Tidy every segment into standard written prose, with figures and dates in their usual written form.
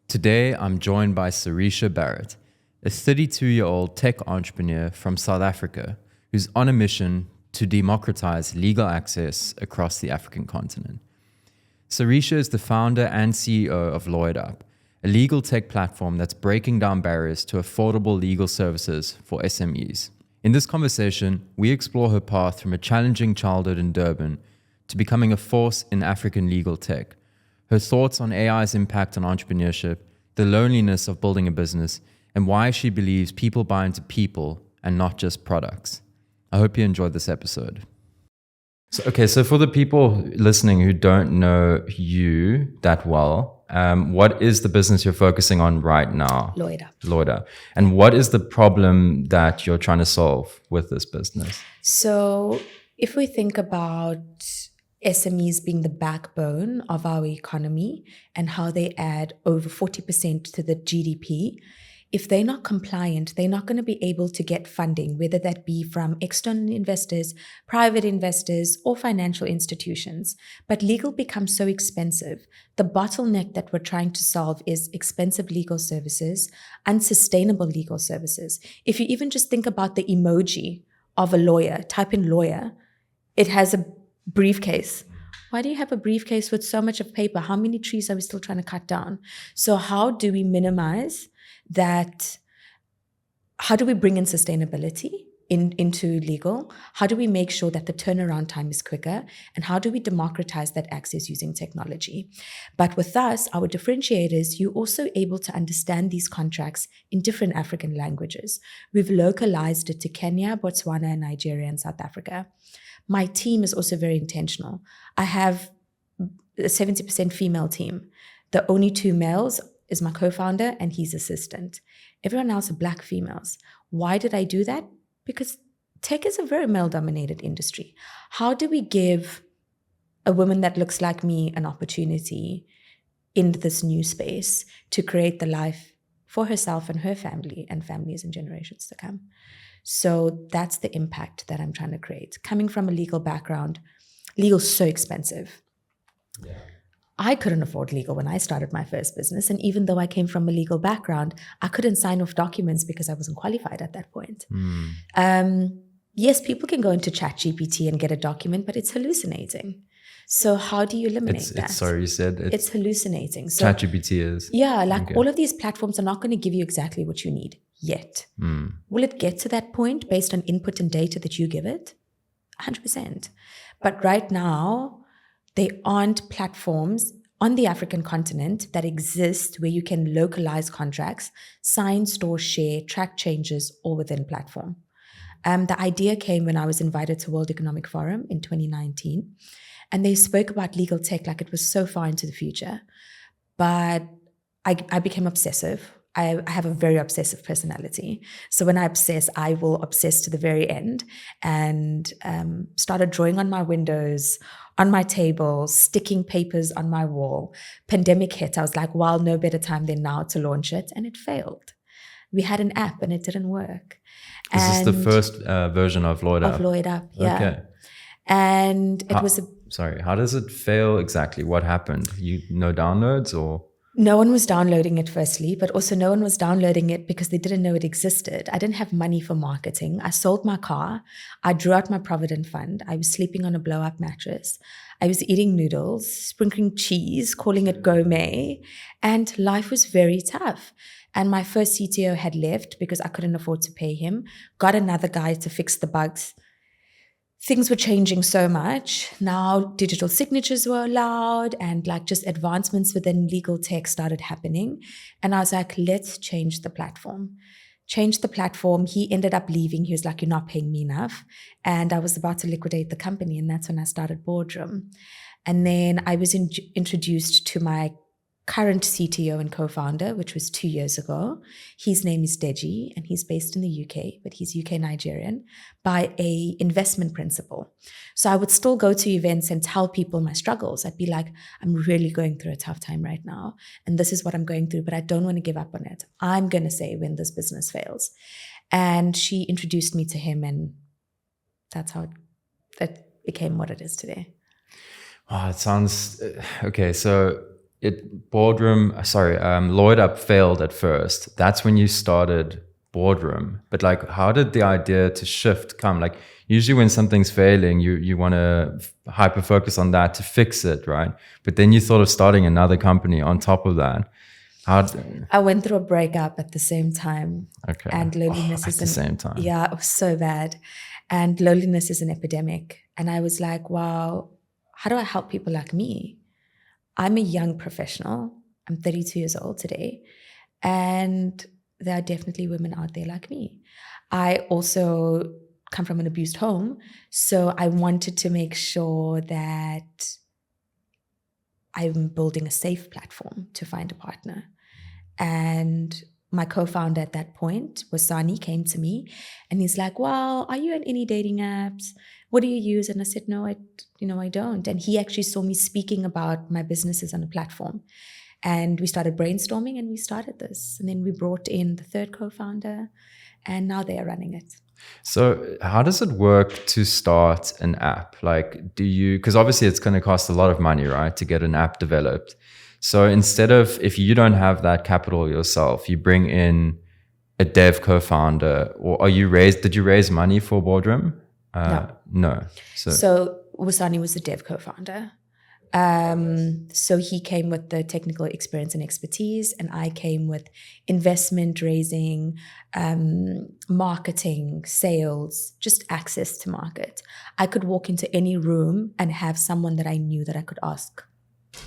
Today, I'm joined by Serisha Barrat, a 32-year-old tech entrepreneur from South Africa who's on a mission to democratize legal access across the African continent. Serisha is the founder and CEO of LawyerUp, a legal tech platform that's breaking down barriers to affordable legal services for SMEs. In this conversation, we explore her path from a challenging childhood in Durban to becoming a force in African legal tech, her thoughts on AI's impact on entrepreneurship, the loneliness of building a business, and why she believes people buy into people and not just products. I hope you enjoyed this episode. So for the people listening who don't know you that well, what is the business you're focusing on right now? LawyerUp. And what is the problem that you're trying to solve with this business? So if we think about SMEs being the backbone of our economy and how they add over 40% to the GDP, if they're not compliant, they're not going to be able to get funding, whether that be from external investors, private investors, or financial institutions. But legal becomes so expensive. The bottleneck that we're trying to solve is expensive legal services, unsustainable legal services. If you even just think about the emoji of a lawyer, type in lawyer, it has a briefcase. Why do you have a briefcase with so much of paper? How many trees are we still trying to cut down? So how do we minimize that? How do we bring in sustainability into legal? How do we make sure that the turnaround time is quicker? And how do we democratize that access using technology? But with us, our differentiator is you're also able to understand these contracts in different African languages. We've localized it to Kenya, Botswana, Nigeria, and South Africa. My team is also very intentional. I have a 70% female team. The only two males is my co-founder and his assistant. Everyone else are Black females. Why did I do that? Because tech is a very male-dominated industry. How do we give a woman that looks like me an opportunity in this new space to create the life for herself and her family and families and generations to come? So that's the impact that I'm trying to create. Coming from a legal background, legal is so expensive. Yeah. I couldn't afford legal when I started my first business. And even though I came from a legal background, I couldn't sign off documents because I wasn't qualified at that point. Yes, people can go into ChatGPT and get a document, but it's hallucinating. So how do you eliminate that? Sorry, you said it's hallucinating. So ChatGPT is. Yeah, all of these platforms are not going to give you exactly what you need yet. Will it get to that point based on input and data that you give it? 100%. But right now, there aren't platforms on the African continent that exist where you can localize contracts, sign, store, share, track changes, all within platform. The idea came when I was invited to World Economic Forum in 2019, and they spoke about legal tech like it was so far into the future. But I became obsessive. I have a very obsessive personality. So when I obsess, I will obsess to the very end, and started drawing on my windows, on my table, sticking papers on my wall. Pandemic hit. I was like, well, no better time than now to launch it. And it failed. We had an app and it didn't work. This is the first version of LawyerUp. Of LawyerUp, yeah. Okay. And it was Sorry, how does it fail exactly? What happened? No downloads or? No one was downloading it, firstly, but also no one was downloading it because they didn't know it existed. I didn't have money for marketing. I sold my car. I drew out my Provident Fund. I was sleeping on a blow-up mattress. I was eating noodles, sprinkling cheese, calling it gourmet, and life was very tough. And my first CTO had left because I couldn't afford to pay him. Got another guy to fix the bugs. Things were changing so much. Now digital signatures were allowed and just advancements within legal tech started happening. And I was like, let's change the platform. Change the platform. He ended up leaving. He was like, you're not paying me enough. And I was about to liquidate the company. And that's when I started Boardroom. And then I was introduced to my current CTO and co-founder, which was 2 years ago. His name is Deji, and he's based in the UK, but he's UK Nigerian, by a investment principle. So I would still go to events and tell people my struggles. I'd be like, I'm really going through a tough time right now, and this is what I'm going through, but I don't want to give up on it. I'm going to say when this business fails. And she introduced me to him, and that's how it became what it is today. Oh, it sounds okay. So Lloyd Up failed at first. That's when you started Boardroom. But like, how did the idea to shift come? Like, usually when something's failing, you want to hyper focus on that to fix it, right? But then you thought of starting another company on top of that. I went through a breakup at the same time. Okay. And loneliness at the same time. Yeah, it was so bad. And loneliness is an epidemic. And I was like, wow, how do I help people like me? I'm a young professional. I'm 32 years old today. And there are definitely women out there like me. I also come from an abused home. So I wanted to make sure that I'm building a safe platform to find a partner. And my co-founder at that point, Wasani, came to me and he's like, well, are you on any dating apps? What do you use? And I said, no, I don't. And he actually saw me speaking about my businesses on a platform. And we started brainstorming and we started this. And then we brought in the third co-founder and now they are running it. So how does it work to start an app? Like, because obviously it's going to cost a lot of money, right, to get an app developed. So instead of, if you don't have that capital yourself, you bring in a dev co-founder, or did you raise money for Boardroom? No. So Wasani was the dev co-founder. So he came with the technical experience and expertise, and I came with investment raising, marketing, sales, just access to market. I could walk into any room and have someone that I knew that I could ask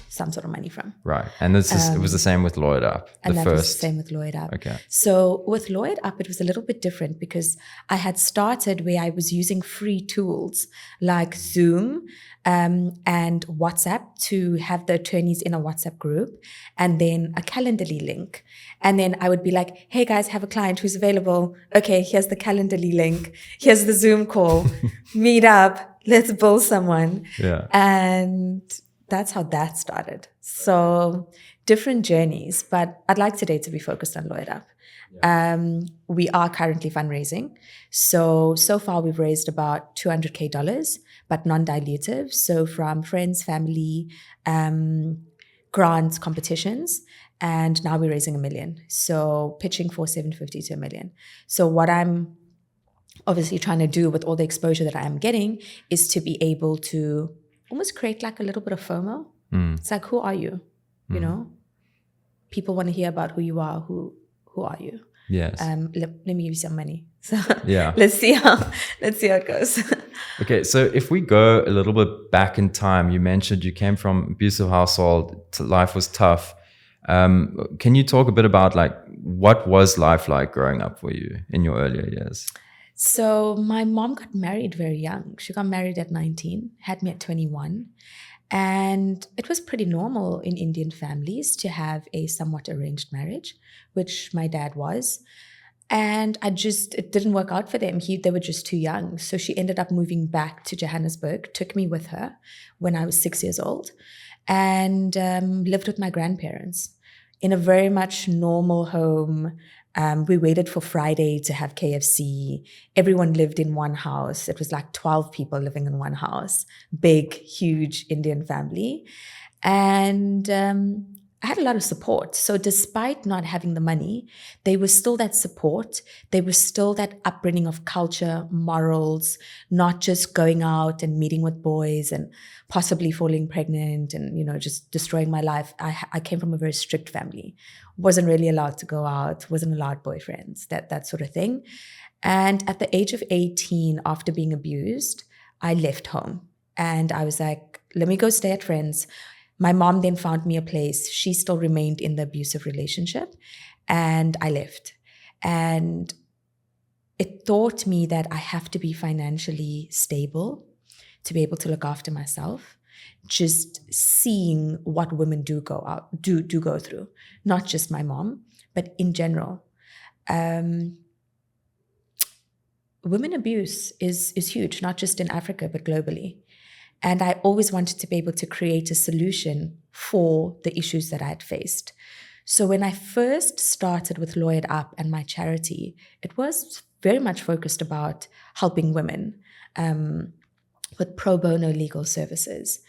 some sort of money from. Right. And it was the same with Lloyd Up. Was the same with Lloyd Up. Okay. So with Lloyd Up, it was a little bit different because I had started where I was using free tools like Zoom and WhatsApp to have the attorneys in a WhatsApp group, and then a Calendly link. And then I would be like, hey guys, have a client who's available. Okay, here's the Calendly link. Here's the Zoom call. Meet up. Let's build someone. Yeah. And that's how that started. So different journeys, but I'd like today to be focused on Lloyd Up. Yeah. We are currently fundraising. So far we've raised about $200K, but non-dilutive. So from friends, family, grants, competitions, and now we're raising $1 million. So pitching for 750 to $1 million. So what I'm obviously trying to do with all the exposure that I am getting is to be able to almost create like a little bit of FOMO. It's like, who are you? You know, people want to hear about who you are. Who are you? Yes. Let me give you some money. So yeah. let's see how it goes. Okay, so if we go a little bit back in time, you mentioned you came from abusive household. Life was tough. Can you talk a bit about like what was life like growing up for you in your earlier years? So my mom got married very young. She got married at 19, had me at 21. And it was pretty normal in Indian families to have a somewhat arranged marriage, which my dad was. And it didn't work out for them. They were just too young. So she ended up moving back to Johannesburg, took me with her when I was 6 years old, and lived with my grandparents in a very much normal home. We waited for Friday to have KFC. Everyone lived in one house. It was like 12 people living in one house. Big, huge Indian family. And I had a lot of support. So despite not having the money, they were still that support. They were still that upbringing of culture, morals, not just going out and meeting with boys and possibly falling pregnant and, just destroying my life. I came from a very strict family. Wasn't really allowed to go out, wasn't allowed boyfriends, that sort of thing. And at the age of 18, after being abused, I left home. And I was like, let me go stay at friends. My mom then found me a place. She still remained in the abusive relationship, and I left. And it taught me that I have to be financially stable to be able to look after myself. Just seeing what women do go through, not just my mom, but in general. Women abuse is huge, not just in Africa, but globally. And I always wanted to be able to create a solution for the issues that I had faced. So when I first started with Lloyd Up and my charity, it was very much focused about helping women with pro bono legal services.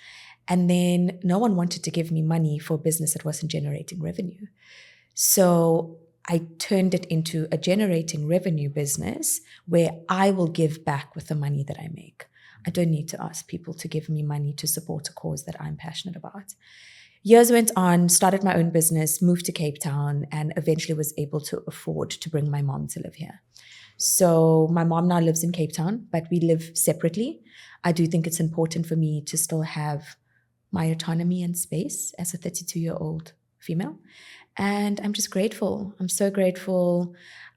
And then no one wanted to give me money for a business that wasn't generating revenue. So I turned it into a generating revenue business where I will give back with the money that I make. I don't need to ask people to give me money to support a cause that I'm passionate about. Years went on, started my own business, moved to Cape Town, and eventually was able to afford to bring my mom to live here. So my mom now lives in Cape Town, but we live separately. I do think it's important for me to still have my autonomy and space as a 32-year-old female. And I'm just grateful. I'm so grateful.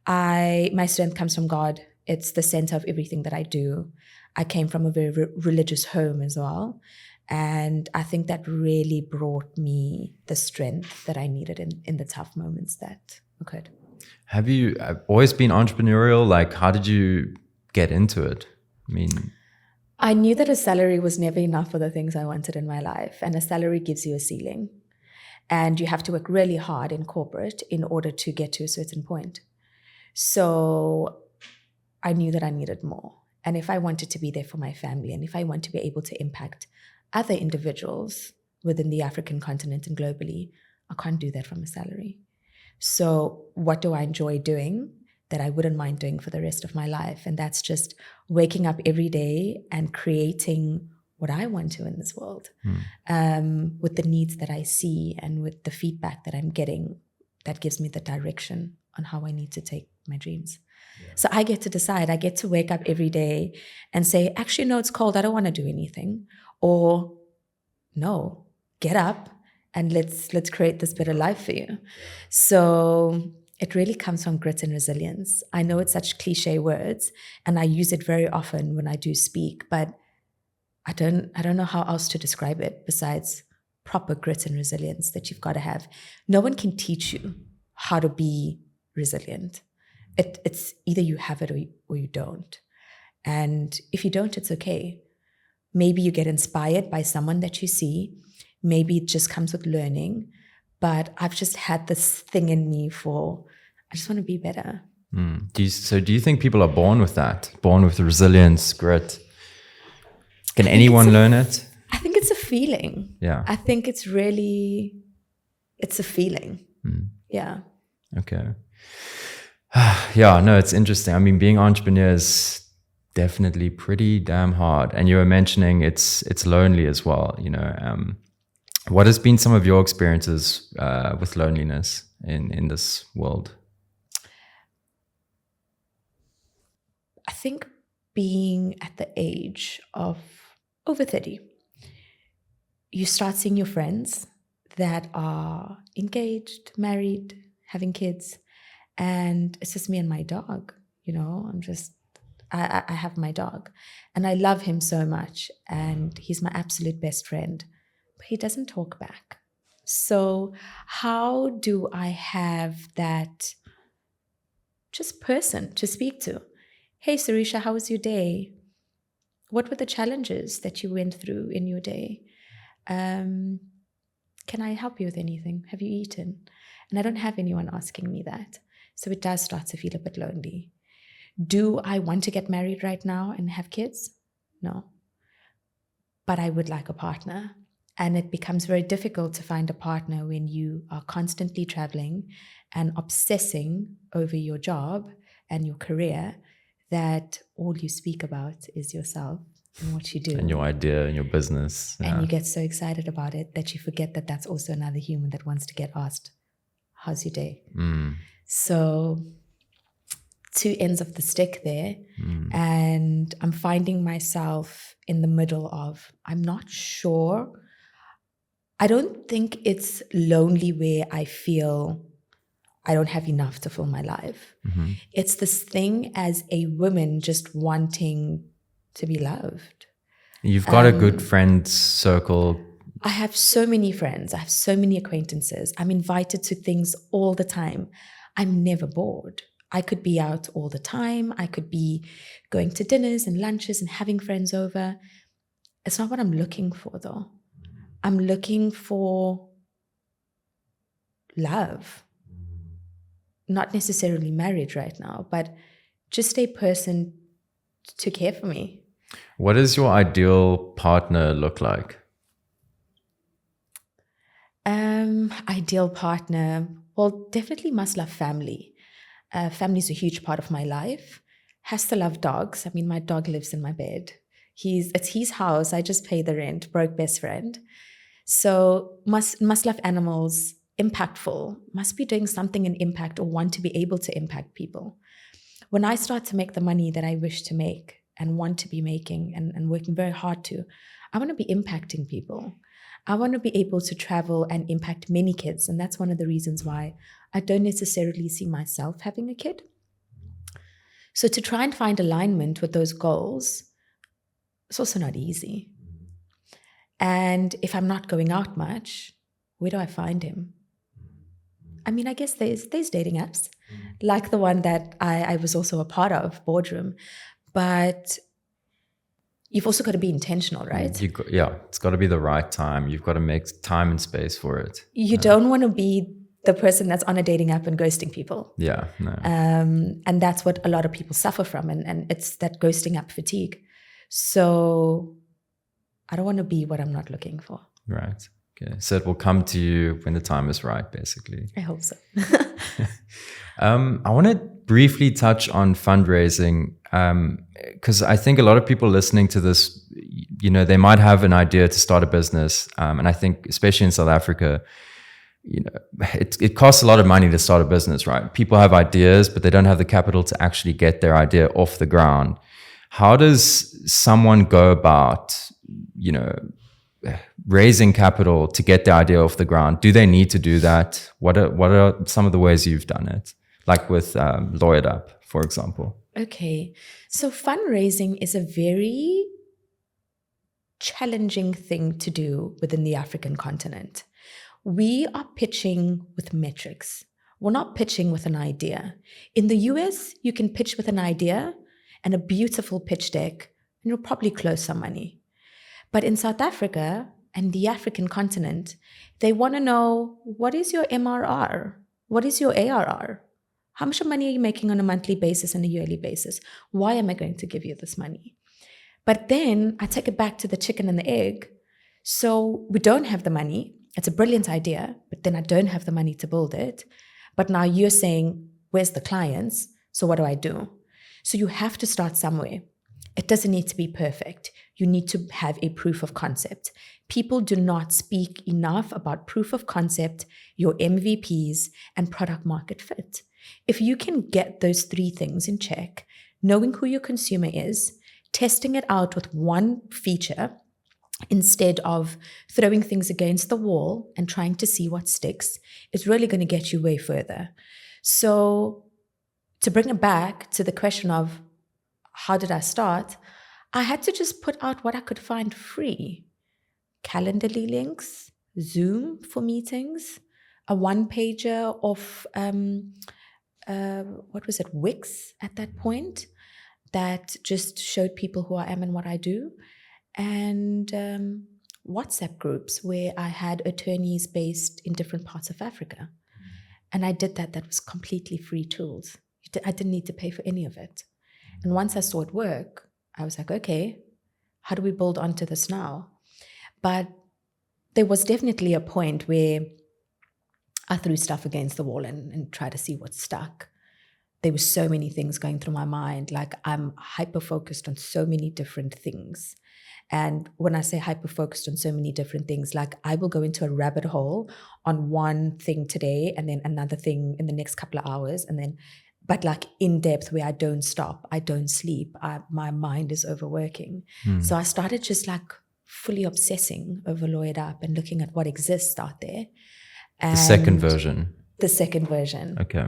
My strength comes from God. It's the center of everything that I do. I came from a very religious home as well. And I think that really brought me the strength that I needed in the tough moments that occurred. Have you always been entrepreneurial? Like, how did you get into it? I knew that a salary was never enough for the things I wanted in my life. And a salary gives you a ceiling. And you have to work really hard in corporate in order to get to a certain point. So I knew that I needed more. And if I wanted to be there for my family, and if I want to be able to impact other individuals within the African continent and globally, I can't do that from a salary. So what do I enjoy doing that I wouldn't mind doing for the rest of my life? And that's just waking up every day and creating what I want to in this world, with the needs that I see and with the feedback that I'm getting that gives me the direction on how I need to take my dreams. Yeah. So I get to decide. I get to wake up every day and say, actually, no, it's cold. I don't want to do anything. Or no, get up and let's create this better life for you. Yeah. So it really comes from grit and resilience. I know it's such cliche words and I use it very often when I do speak, but I don't know how else to describe it besides proper grit and resilience that you've got to have. No one can teach you how to be resilient. It's either you have it or you don't. And if you don't, it's okay. Maybe you get inspired by someone that you see. Maybe it just comes with learning. But I've just had this thing in me I just want to be better. Do you think people are born with that? Born with resilience, grit? Can anyone learn it? I think it's a feeling. Yeah. I think it's a feeling. Yeah. Okay. Yeah, no, it's interesting. I mean, being an entrepreneur is definitely pretty damn hard. And you were mentioning it's lonely as well. What has been some of your experiences with loneliness in this world? I think being at the age of over 30, you start seeing your friends that are engaged, married, having kids, and it's just me and my dog. I have my dog and I love him so much and he's my absolute best friend, but he doesn't talk back. So how do I have that just person to speak to? Hey, Serisha, how was your day? What were the challenges that you went through in your day? Can I help you with anything? Have you eaten? And I don't have anyone asking me that. So it does start to feel a bit lonely. Do I want to get married right now and have kids? No. But I would like a partner. And it becomes very difficult to find a partner when you are constantly traveling and obsessing over your job and your career, that all you speak about is yourself and what you do. And your idea and your business. Yeah. And you get so excited about it that you forget that that's also another human that wants to get asked, how's your day? So two ends of the stick there. And I'm finding myself in the middle of, I'm not sure. I don't think it's lonely where I feel I don't have enough to fill my life. It's this thing as a woman just wanting to be loved. You've got a good friend circle. I have so many friends. I have so many acquaintances. I'm invited to things all the time. I'm never bored. I could be out all the time. I could be going to dinners and lunches and having friends over. It's not what I'm looking for, though. I'm looking for love. Not necessarily marriage right now, but just a person to care for me. What does your ideal partner look like? Ideal partner. Well, definitely must love family. Family is a huge part of my life. Has to love dogs. I mean, my dog lives in my bed. It's his house. I just pay the rent. Broke best friend. So must love animals. Impactful. Must be doing something in impact or want to be able to impact people. When I start to make the money that I wish to make and want to be making and working very hard to, I want to be impacting people. I want to be able to travel and impact many kids. And that's one of the reasons why I don't necessarily see myself having a kid. So to try and find alignment with those goals, it's also not easy. And if I'm not going out much, where do I find him? I mean, I guess there's dating apps, like the one that I was also a part of, Boardroom. But you've also got to be intentional, right? It's got to be the right time. You've got to make time and space for it. You don't want to be the person that's on a dating app and ghosting people. Yeah, no. And that's what a lot of people suffer from. And it's that ghosting app fatigue. So I don't want to be what I'm not looking for. Right. Okay. So it will come to you when the time is right, basically. I hope so. I want to briefly touch on fundraising because I think a lot of people listening to this, they might have an idea to start a business. And I think especially in South Africa, it costs a lot of money to start a business, right? People have ideas, but they don't have the capital to actually get their idea off the ground. How does someone go about, raising capital to get the idea off the ground? Do they need to do that? What are some of the ways you've done it? Like with Lawyered Up, for example. Okay. So fundraising is a very challenging thing to do within the African continent. We are pitching with metrics. We're not pitching with an idea. In the US, you can pitch with an idea and a beautiful pitch deck, and you'll probably close some money. But in South Africa and the African continent, they want to know, what is your MRR? What is your ARR? How much money are you making on a monthly basis and a yearly basis? Why am I going to give you this money? But then I take it back to the chicken and the egg. So we don't have the money. It's a brilliant idea, but then I don't have the money to build it. But now you're saying, where's the clients? So what do I do? So you have to start somewhere. It doesn't need to be perfect. You need to have a proof of concept. People do not speak enough about proof of concept, your MVPs, and product market fit. If you can get those three things in check, knowing who your consumer is, testing it out with one feature instead of throwing things against the wall and trying to see what sticks, is really going to get you way further. So to bring it back to the question of how did I start, I had to just put out what I could find free. Calendly links, Zoom for meetings, a one-pager of, Wix at that point, that just showed people who I am and what I do, and WhatsApp groups where I had attorneys based in different parts of Africa. And I did that. That was completely free tools. I didn't need to pay for any of it. And once I saw it work, I was like, okay, how do we build onto this now? But there was definitely a point where I threw stuff against the wall and tried to see what stuck. There were so many things going through my mind. Like, I'm hyper-focused on so many different things. And when I say hyper-focused on so many different things, like, I will go into a rabbit hole on one thing today and then another thing in the next couple of hours, and then but like in depth, where I don't stop, I don't sleep, my mind is overworking. So I started just like fully obsessing over Lawyered Up and looking at what exists out there. And the second version. Okay.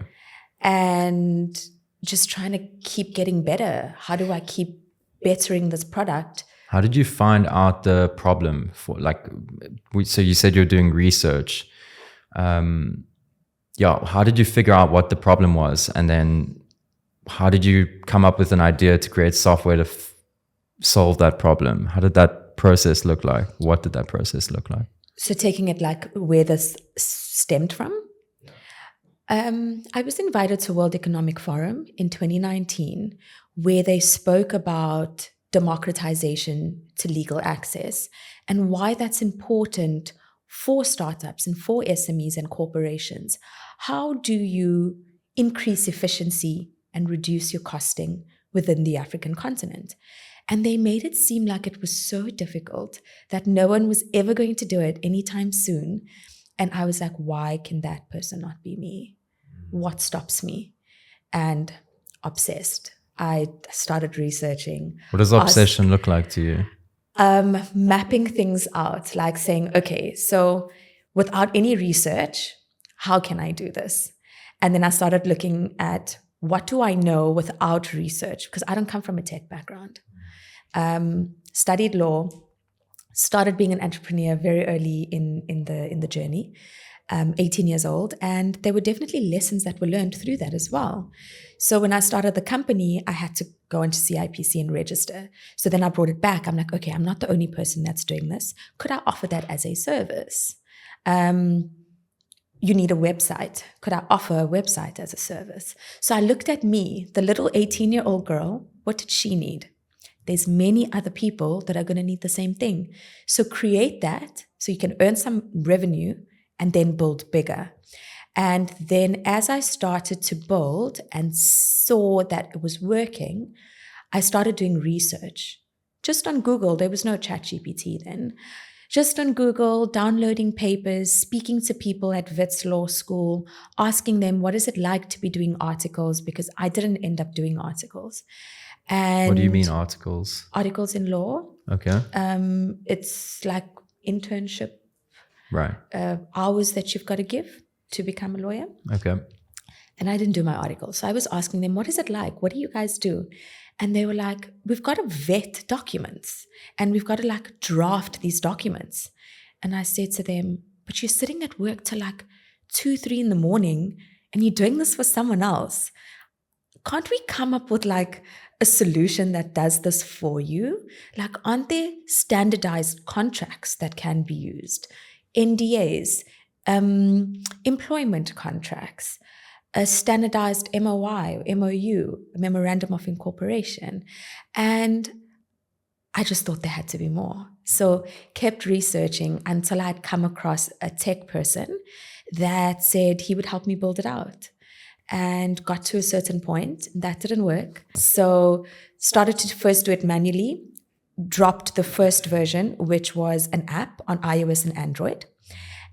And just trying to keep getting better. How do I keep bettering this product? How did you find out the problem for, like, so you said you're doing research. How did you figure out what the problem was? And then how did you come up with an idea to create software to solve that problem? How did that process look like? What did that process look like? So taking it like where this stemmed from. I was invited to World Economic Forum in 2019, where they spoke about democratization to legal access and why that's important for startups and for SMEs and corporations, how do you increase efficiency and reduce your costing within the African continent? And they made it seem like it was so difficult that no one was ever going to do it anytime soon. And I was like, why can that person not be me? What stops me? And obsessed. I started researching. What does obsession look like to you? Mapping things out, like saying, okay, so without any research, how can I do this? And then I started looking at what do I know without research? Because I don't come from a tech background. Studied law, started being an entrepreneur very early in the journey, 18 years old, and there were definitely lessons that were learned through that as well. So when I started the company, I had to go into CIPC and register. So then I brought it back. I'm like, okay, I'm not the only person that's doing this. Could I offer that as a service? You need a website. Could I offer a website as a service? So I looked at me, the little 18-year-old girl. What did she need? There's many other people that are going to need the same thing. So create that so you can earn some revenue and then build bigger. And then as I started to build and saw that it was working, I started doing research. Just on Google, there was no ChatGPT then. Just on Google, downloading papers, speaking to people at Wits Law School, asking them, what is it like to be doing articles? Because I didn't end up doing articles. And what do you mean articles? Articles in law. Okay. It's like internship Right. hours that you've got to give to become a lawyer. Okay. And I didn't do my articles. So I was asking them, what is it like? What do you guys do? And they were like, we've got to vet documents and we've got to like draft these documents. And I said to them, but you're sitting at work till like 2, 3 in the morning and you're doing this for someone else. Can't we come up with like a solution that does this for you? Like, aren't there standardized contracts that can be used? NDAs, employment contracts, a standardized MOI, MOU, a memorandum of incorporation. And I just thought there had to be more. So kept researching until I'd come across a tech person that said he would help me build it out. And got to a certain point, that didn't work. So started to first do it manually, dropped the first version, which was an app on iOS and Android,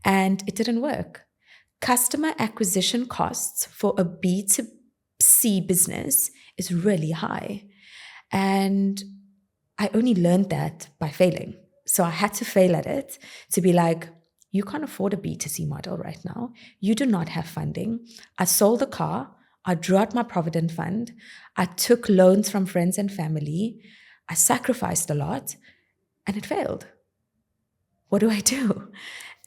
and it didn't work. Customer acquisition costs for a B2C business is really high. And I only learned that by failing. So I had to fail at it to be like, you can't afford a B2C model right now. You do not have funding. I sold the car. I drew out my provident fund. I took loans from friends and family. I sacrificed a lot and it failed. What do I do?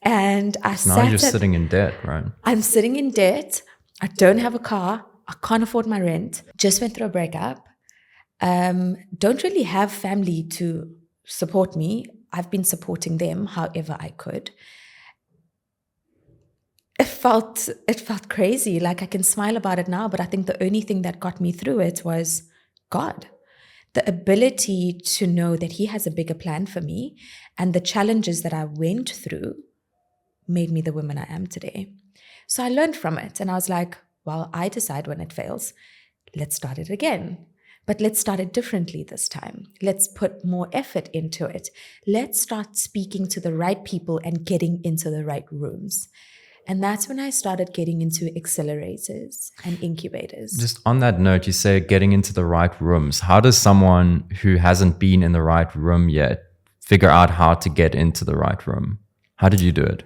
And now you're sitting in debt, right? I'm sitting in debt. I don't have a car. I can't afford my rent. Just went through a breakup. Don't really have family to support me. I've been supporting them however I could. It felt crazy. Like I can smile about it now, but I think the only thing that got me through it was God. The ability to know that He has a bigger plan for me, and the challenges that I went through made me the woman I am today. So I learned from it and I was like, well, I decide when it fails. Let's start it again. But let's start it differently this time. Let's put more effort into it. Let's start speaking to the right people and getting into the right rooms. And that's when I started getting into accelerators and incubators. Just on that note, you say getting into the right rooms. How does someone who hasn't been in the right room yet figure out how to get into the right room? How did you do it?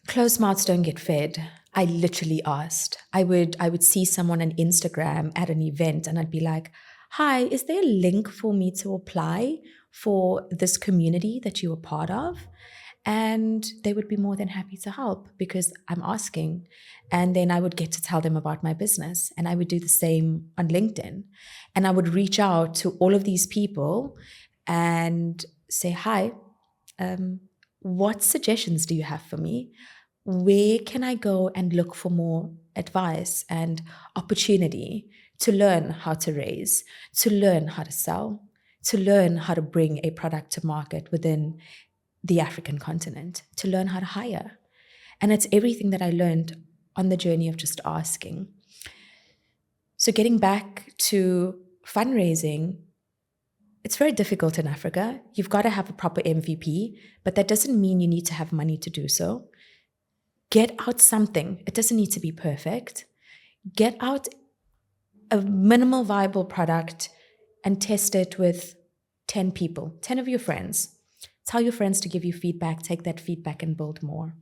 Closed mouths don't get fed. I literally asked. I would see someone on Instagram at an event and I'd be like, hi, is there a link for me to apply for this community that you are part of? And they would be more than happy to help because I'm asking. And then I would get to tell them about my business. And I would do the same on LinkedIn. And I would reach out to all of these people and say, hi, what suggestions do you have for me? Where can I go and look for more advice and opportunity to learn how to raise, to learn how to sell, to learn how to bring a product to market within the African continent to learn how to hire. And it's everything that I learned on the journey of just asking. So getting back to fundraising, it's very difficult in Africa. You've got to have a proper MVP, but that doesn't mean you need to have money to do so. Get out something. It doesn't need to be perfect. Get out a minimal viable product and test it with 10 people, 10 of your friends. Tell your friends to give you feedback, take that feedback and build more.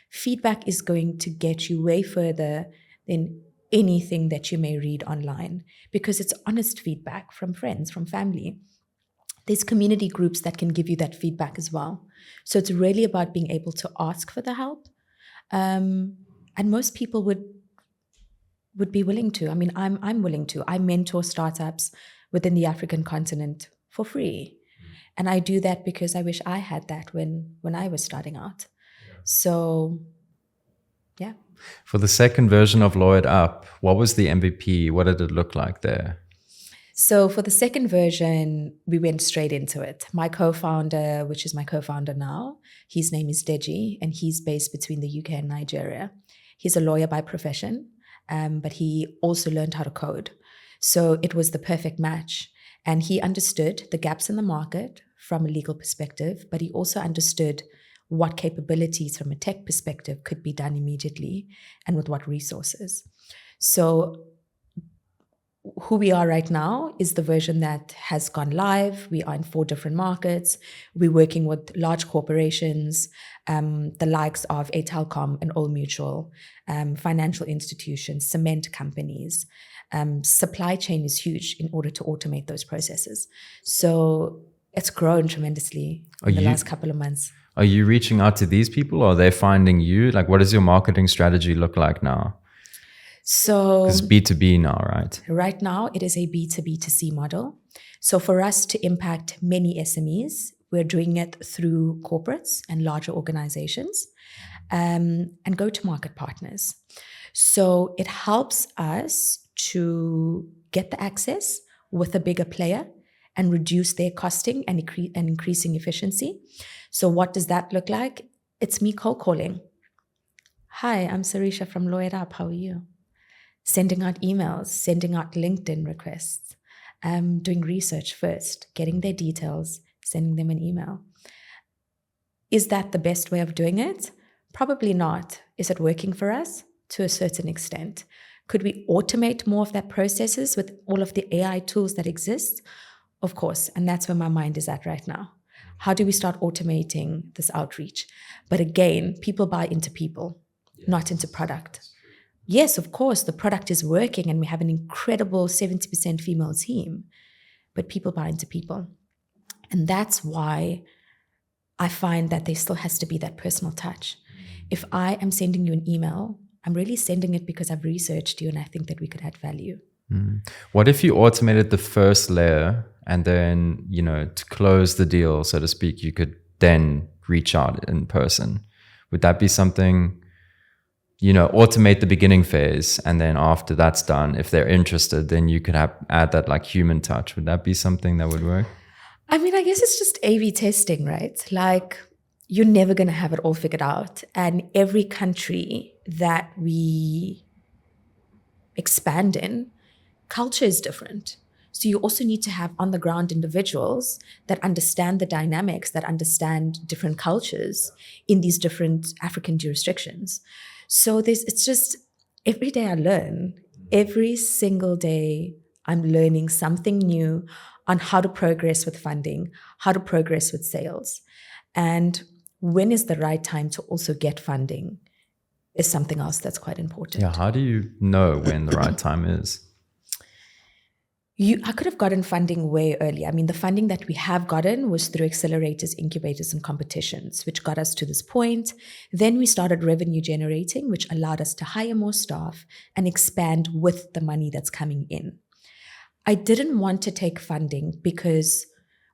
Feedback is going to get you way further than anything that you may read online because it's honest feedback from friends, from family. There's community groups that can give you that feedback as well. So it's really about being able to ask for the help. And most people would be willing to. I mean, I'm willing to. I mentor startups within the African continent for free. And I do that because I wish I had that when I was starting out. So, yeah. For the second version of Law It Up, what was the MVP? What did it look like there? So for the second version, we went straight into it. My co-founder, which is my co-founder now, his name is Deji, and he's based between the UK and Nigeria. He's a lawyer by profession, but he also learned how to code. So it was the perfect match. And he understood the gaps in the market from a legal perspective, but he also understood what capabilities from a tech perspective could be done immediately and with what resources. So who we are right now is the version that has gone live. We are in 4 different markets. We're working with large corporations, the likes of a Telkom and Old Mutual, financial institutions, cement companies. Supply chain is huge in order to automate those processes. So it's grown tremendously in the last couple of months. Are you reaching out to these people or are they finding you? Like, what does your marketing strategy look like now? So it's B2B now, right? Right now, it is a B2B2C model. So for us to impact many SMEs, we're doing it through corporates and larger organizations and go-to-market partners. So it helps us to get the access with a bigger player and reduce their costing and increasing efficiency. So what does that look like? It's me cold calling. Hi, I'm Serisha from Law It Up. How are you? Sending out emails, sending out LinkedIn requests, doing research first, getting their details, sending them an email. Is that the best way of doing it? Probably not. Is it working for us? To a certain extent. Could we automate more of that processes with all of the AI tools that exist? Of course, and that's where my mind is at right now. How do we start automating this outreach? But again, people buy into people, not into product. Yes, of course, the product is working and we have an incredible 70% female team, but people buy into people. And that's why I find that there still has to be that personal touch. If I am sending you an email, I'm really sending it because I've researched you and I think that we could add value. What if you automated the first layer and then, to close the deal, so to speak, you could then reach out in person? Would that be something, automate the beginning phase and then after that's done, if they're interested, then you could add that like human touch. Would that be something that would work? I mean, I guess it's just A/B testing, right? Like you're never going to have it all figured out. And every country that we expand in, culture is different. So you also need to have on the ground individuals that understand the dynamics, that understand different cultures in these different African jurisdictions. So it's just every day I learn. Every single day I'm learning something new on how to progress with funding, how to progress with sales. And when is the right time to also get funding is something else that's quite important. Yeah, how do you know when the right time is? I could have gotten funding way earlier. I mean, the funding that we have gotten was through accelerators, incubators, and competitions, which got us to this point. Then we started revenue generating, which allowed us to hire more staff and expand with the money that's coming in. I didn't want to take funding because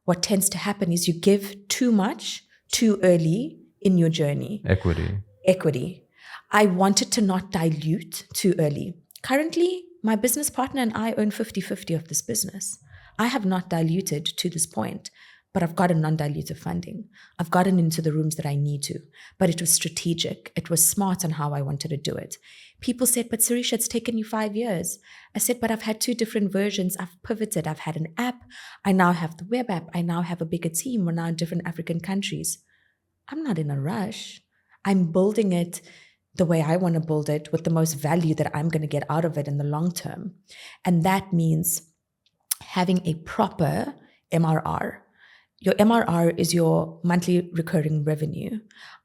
what tends to happen is you give too much too early in your journey. Equity. I wanted to not dilute too early. Currently, my business partner and I own 50-50 of this business. I have not diluted to this point. but I've gotten non-dilutive funding. I've gotten into the rooms that I need to, but it was strategic. It was smart on how I wanted to do it. People said, but Serisha, it's taken you 5 years. I said, but I've had 2 different versions. I've pivoted. I've had an app. I now have the web app. I now have a bigger team. We're now in different African countries. I'm not in a rush. I'm building it the way I want to build it with the most value that I'm going to get out of it in the long term. And that means having a proper MRR. Your MRR is your monthly recurring revenue.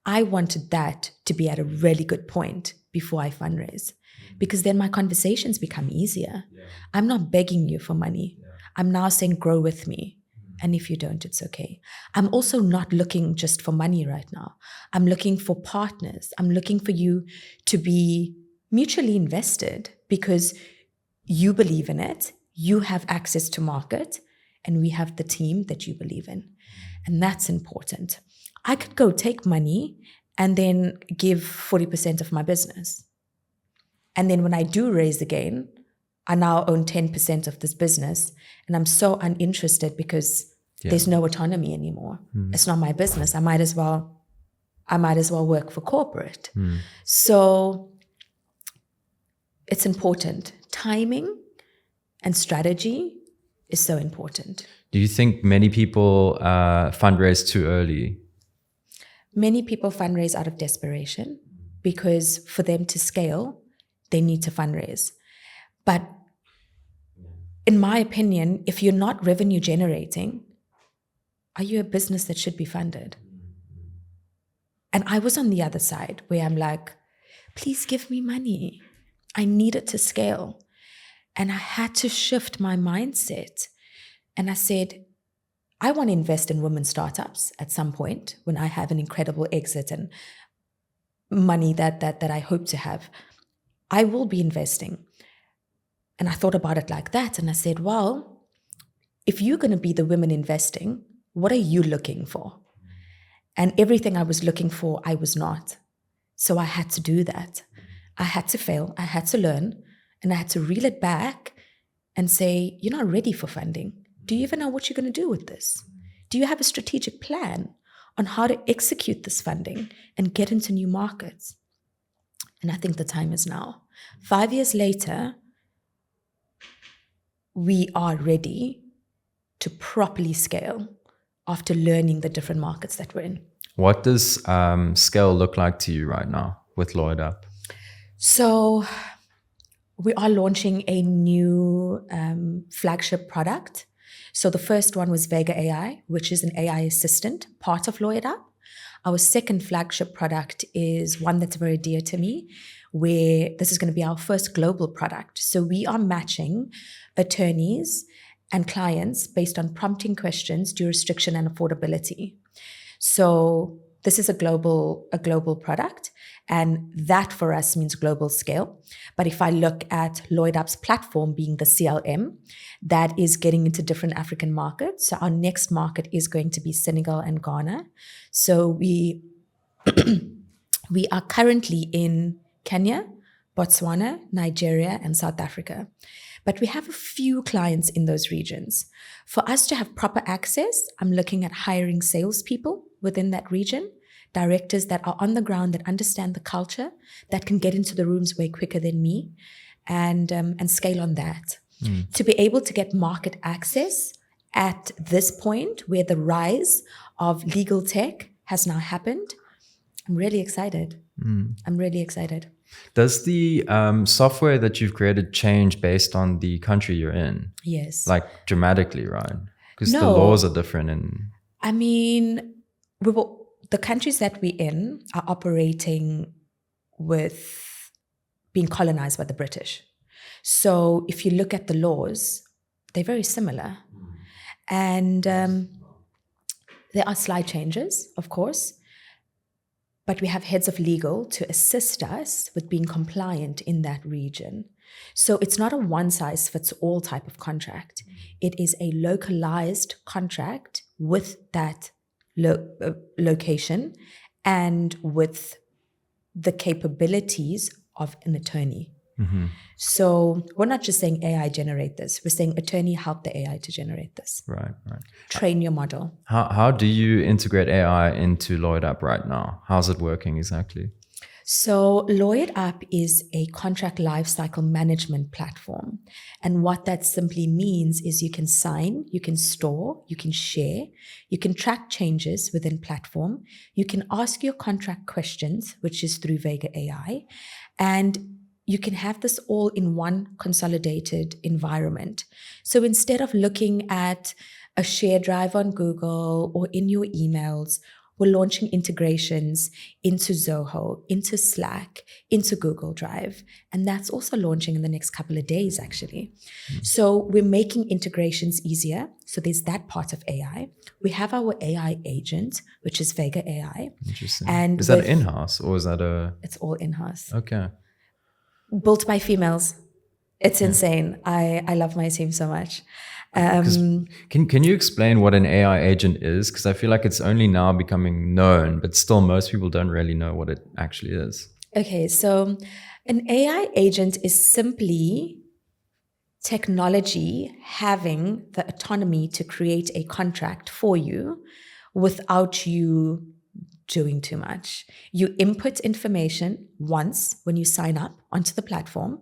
I wanted that to be at a really good point before I fundraise, because then my conversations become easier. Yeah. I'm not begging you for money. Yeah. I'm now saying, grow with me. And if you don't, it's okay. I'm also not looking just for money right now. I'm looking for partners. I'm looking for you to be mutually invested because you believe in it. You have access to market, and we have the team that you believe in. And that's important. I could go take money and then give 40% of my business. And then when I do raise again, I now own 10% of this business. And I'm so uninterested because there's no autonomy anymore. It's not my business. I might as well work for corporate. So it's important. Timing and strategy is so important. Do you think many people fundraise too early? Many people fundraise out of desperation because for them to scale, they need to fundraise. But in my opinion, if you're not revenue generating, are you a business that should be funded? And I was on the other side where I'm like, please give me money. I need it to scale. And I had to shift my mindset. And I said, I want to invest in women startups at some point when I have an incredible exit and money that I hope to have. I will be investing. And I thought about it like that. And I said, well, if you're going to be the women investing, what are you looking for? And everything I was looking for, I was not. So I had to do that. I had to fail. I had to learn. And I had to reel it back and say, you're not ready for funding. Do you even know what you're going to do with this? Do you have a strategic plan on how to execute this funding and get into new markets? And I think the time is now. 5 years later, we are ready to properly scale after learning the different markets that we're in. What does scale look like to you right now with Lloyd Up? So we are launching a new flagship product. So the first one was Vega AI, which is an AI assistant, part of Lloyd Up. Our second flagship product is one that's very dear to me, where this is going to be our first global product. So we are matching attorneys and clients based on prompting questions, jurisdiction, and affordability. So this is a global product, and that for us means global scale. But if I look at Lloyd Up's platform being the CLM, that is getting into different African markets. So our next market is going to be Senegal and Ghana. So we are currently in Kenya, Botswana, Nigeria, and South Africa. But we have a few clients in those regions. For us to have proper access, I'm looking at hiring salespeople within that region, directors that are on the ground, that understand the culture, that can get into the rooms way quicker than me, and scale on that. To be able to get market access at this point where the rise of legal tech has now happened, I'm really excited. I'm really excited. Does the software that you've created change based on the country you're in? Yes. Like dramatically, right? Because No. the laws are different. I mean, the countries that we're in are operating with being colonized by the British. So if you look at the laws, they're very similar. And there are slight changes, of course. But we have heads of legal to assist us with being compliant in that region. So it's not a one-size-fits-all type of contract. It is a localized contract with that location and with the capabilities of an attorney. So we're not just saying AI generate this. We're saying attorney help the AI to generate this. Right. Train your model. How do you integrate AI into Lloyd App right now? How's it working exactly? So Lloyd App is a contract lifecycle management platform. And what that simply means is you can sign, you can store, you can share, you can track changes within platform, you can ask your contract questions, which is through Vega AI, and you can have this all in one consolidated environment. So instead of looking at a share drive on Google or in your emails, we're launching integrations into Zoho, into Slack, into Google Drive. And that's also launching in the next couple of days, actually. So we're making integrations easier. So there's that part of AI. We have our AI agent, which is Vega AI. Interesting. And is that in-house or is that It's all in-house. Okay. Built by females. It's insane. I love my team so much. Can you explain what an AI agent is? Because I feel like it's only now becoming known, but still most people don't really know what it actually is. Okay, so an AI agent is simply technology having the autonomy to create a contract for you without you doing too much. You input information once when you sign up onto the platform,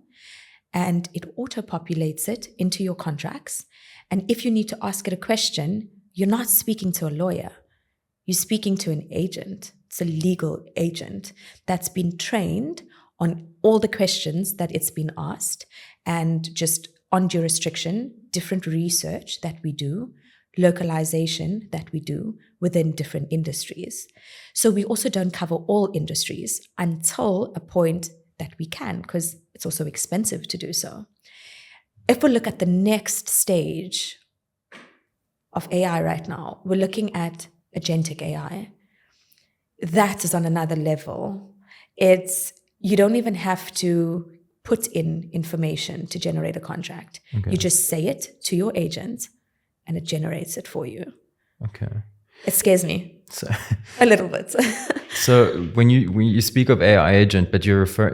and it auto-populates it into your contracts. And if you need to ask it a question, you're not speaking to a lawyer. You're speaking to an agent. It's a legal agent that's been trained on all the questions that it's been asked, and just on jurisdiction, different research that we do, localization that we do within different industries. So we also don't cover all industries until a point that we can, because it's also expensive to do so. If we look at the next stage of AI right now, we're looking at agentic AI. That is on another level. You don't even have to put in information to generate a contract. Okay. You just say it to your agent and it generates it for you. Okay. It scares me a little bit. So when you speak of AI agent, but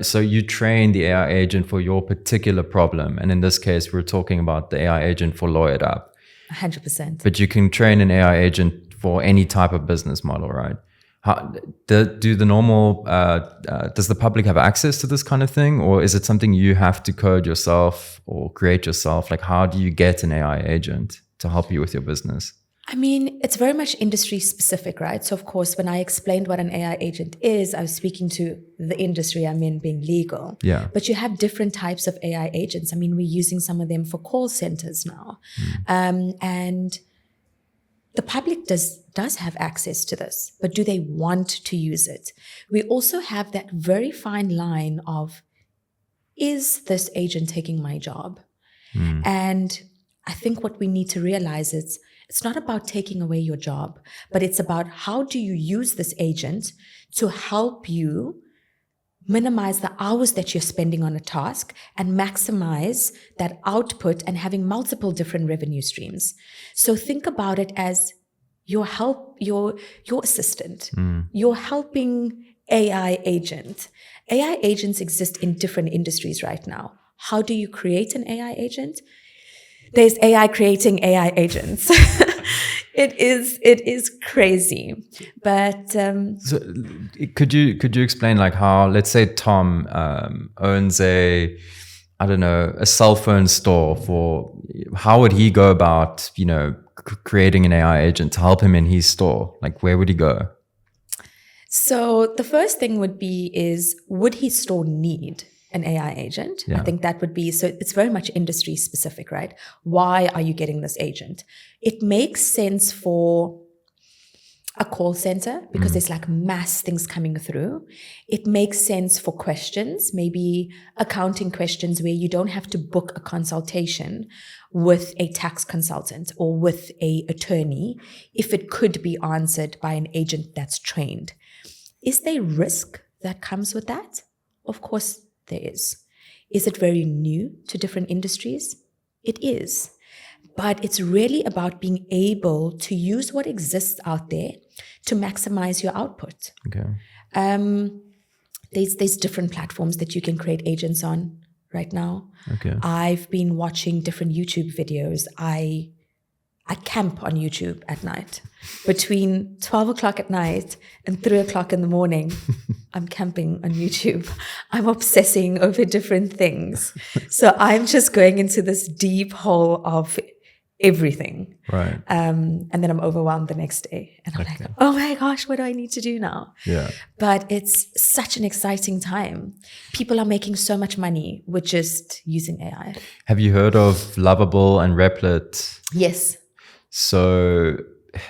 so you train the AI agent for your particular problem, and in this case, we're talking about the AI agent for Lloyd App. 100%. But you can train an AI agent for any type of business model, right? Does the public have access to this kind of thing, or is it something you have to code yourself or create yourself? Like, how do you get an AI agent to help you with your business? I mean, it's very much industry specific, right? So of course, when I explained what an AI agent is, I was speaking to the industry I'm in, being legal. Yeah. But you have different types of AI agents. I mean, we're using some of them for call centers now. And the public does have access to this, but do they want to use it? We also have that very fine line of, is this agent taking my job? And I think what we need to realize is, it's not about taking away your job, but it's about how do you use this agent to help you minimize the hours that you're spending on a task and maximize that output and having multiple different revenue streams. So think about it as your assistant. You're helping AI agent. AI agents exist in different industries right now. How do you create an AI agent? There's AI creating AI agents. It is crazy, but so could you explain, like, how, let's say Tom owns a cell phone store, how would he go about creating an AI agent to help him in his store? Like, where would he go? So the first thing would would his store need an AI agent? Yeah. I think that would be, so it's very much industry specific, right? Why are you getting this agent? It makes sense for a call center because there's like mass things coming through. It makes sense for questions, maybe accounting questions where you don't have to book a consultation with a tax consultant or with an attorney if it could be answered by an agent that's trained. Is there risk that comes with that? Of course there is. Is it very new to different industries? It is. But it's really about being able to use what exists out there to maximize your output. Okay. There's different platforms that you can create agents on right now. Okay. I've been watching different YouTube videos. I camp on YouTube at night. Between 12 o'clock at night and 3 o'clock in the morning, I'm camping on YouTube. I'm obsessing over different things. So I'm just going into this deep hole of everything. Right. And then I'm overwhelmed the next day. And I'm like, oh my gosh, what do I need to do now? Yeah. But it's such an exciting time. People are making so much money with just using AI. Have you heard of Lovable and Replit? Yes. So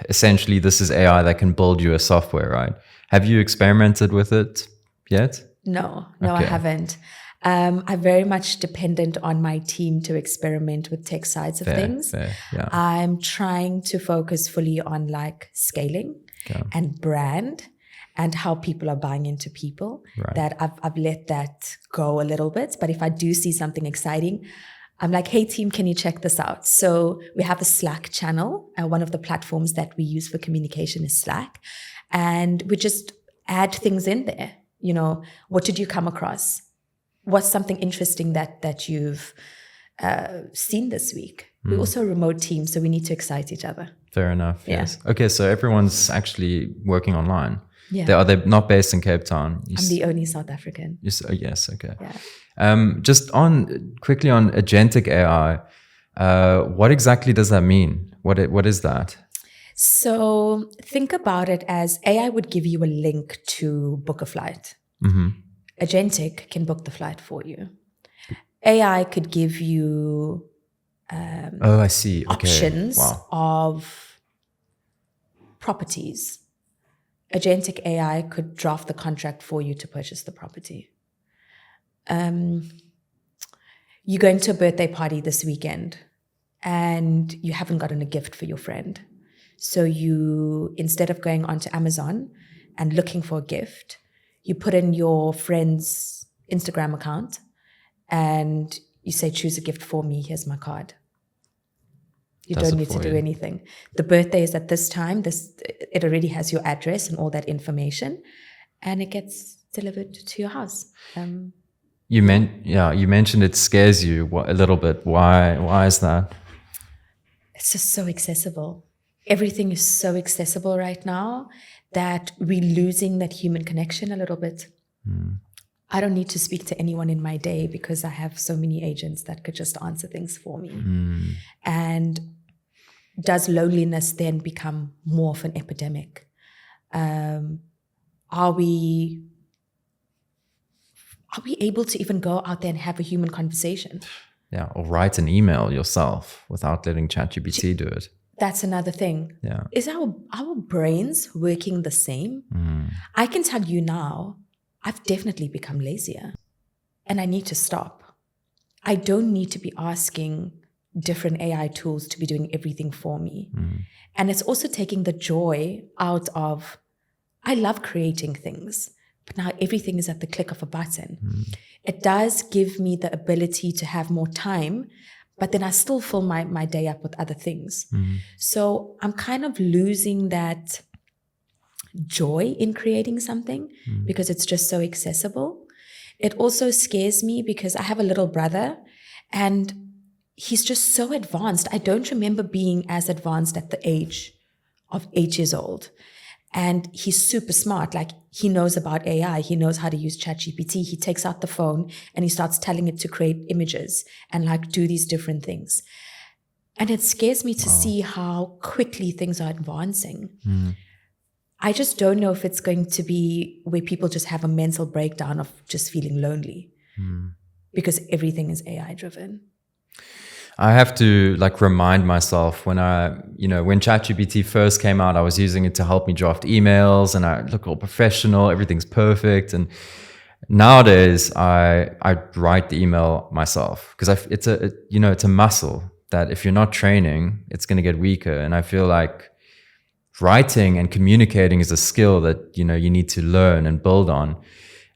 essentially, this is AI that can build you a software, right? Have you experimented with it yet? No, I haven't. I'm very much dependent on my team to experiment with tech sides of things. Yeah. I'm trying to focus fully on like scaling and brand and how people are buying into people. Right. That I've let that go a little bit. But if I do see something exciting, I'm like, hey team, can you check this out? So we have a Slack channel. One of the platforms that we use for communication is Slack. And we just add things in there. You know, what did you come across? What's something interesting that you've seen this week? We're also a remote team, so we need to excite each other. Fair enough. Yeah. Yes. Okay, so everyone's actually working online. Yeah. Are they not based in Cape Town? I'm the only South African. Yes. Okay. Yeah. Just quickly on agentic AI, what exactly does that mean? What is that? So think about it as AI would give you a link to book a flight. Mm-hmm. Agentic can book the flight for you. AI could give you I see. Okay. options Wow. of properties. Agentic AI could draft the contract for you to purchase the property. You're going to a birthday party this weekend and you haven't gotten a gift for your friend. So you, instead of going onto Amazon and looking for a gift, you put in your friend's Instagram account and you say, choose a gift for me. Here's my card. You don't need to do anything. The birthday is at this time. It already has your address and all that information, and it gets delivered to your house. You mentioned it scares you a little bit. Why is that? It's just so accessible. Everything is so accessible right now that we're losing that human connection a little bit. I don't need to speak to anyone in my day because I have so many agents that could just answer things for me. And does loneliness then become more of an epidemic? Are we able to even go out there and have a human conversation? Yeah, or write an email yourself without letting ChatGPT do it. That's another thing. Yeah. Is our brains working the same? I can tell you now, I've definitely become lazier and I need to stop. I don't need to be asking different AI tools to be doing everything for me. And it's also taking the joy out of, I love creating things, but now everything is at the click of a button. It does give me the ability to have more time, but then I still fill my day up with other things. So I'm kind of losing that joy in creating something because it's just so accessible. It also scares me because I have a little brother and he's just so advanced. I don't remember being as advanced at the age of 8 years old. And he's super smart. Like, he knows about AI. He knows how to use ChatGPT. He takes out the phone and he starts telling it to create images and like do these different things. And it scares me to see how quickly things are advancing. I just don't know if it's going to be where people just have a mental breakdown of just feeling lonely because everything is AI driven. I have to remind myself when ChatGPT first came out, I was using it to help me draft emails and I look all professional, everything's perfect. And nowadays I write the email myself because it's a muscle that if you're not training, it's going to get weaker. And I feel like writing and communicating is a skill that, you need to learn and build on.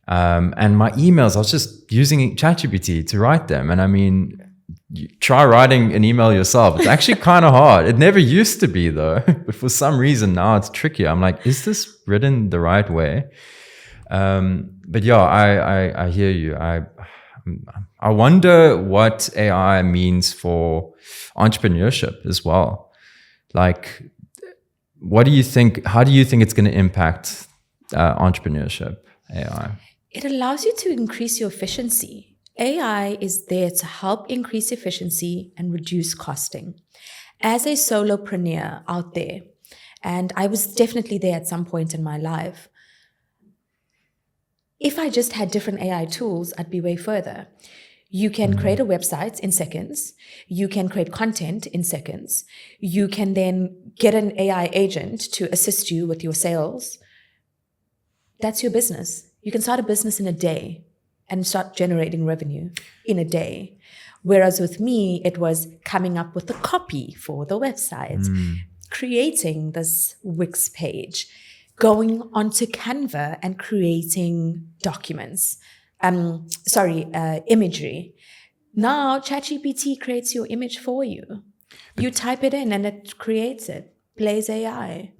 And my emails, I was just using ChatGPT to write them. And I mean, you try writing an email yourself. It's actually kind of hard. It never used to be though, but for some reason now it's trickier. I'm like, is this written the right way? But yeah, I hear you. I I wonder what AI means for entrepreneurship as well. Like, what do you think? How do you think it's going to impact entrepreneurship, AI? It allows you to increase your efficiency. AI is there to help increase efficiency and reduce costing. As a solopreneur out there, and I was definitely there at some point in my life, if I just had different AI tools, I'd be way further. You can create a website in seconds. You can create content in seconds. You can then get an AI agent to assist you with your sales. That's your business. You can start a business in a day and start generating revenue in a day. Whereas with me, it was coming up with the copy for the website, creating this Wix page, going onto Canva and creating documents. Imagery. Now ChatGPT creates your image for you. You type it in and it creates it. Plays AI.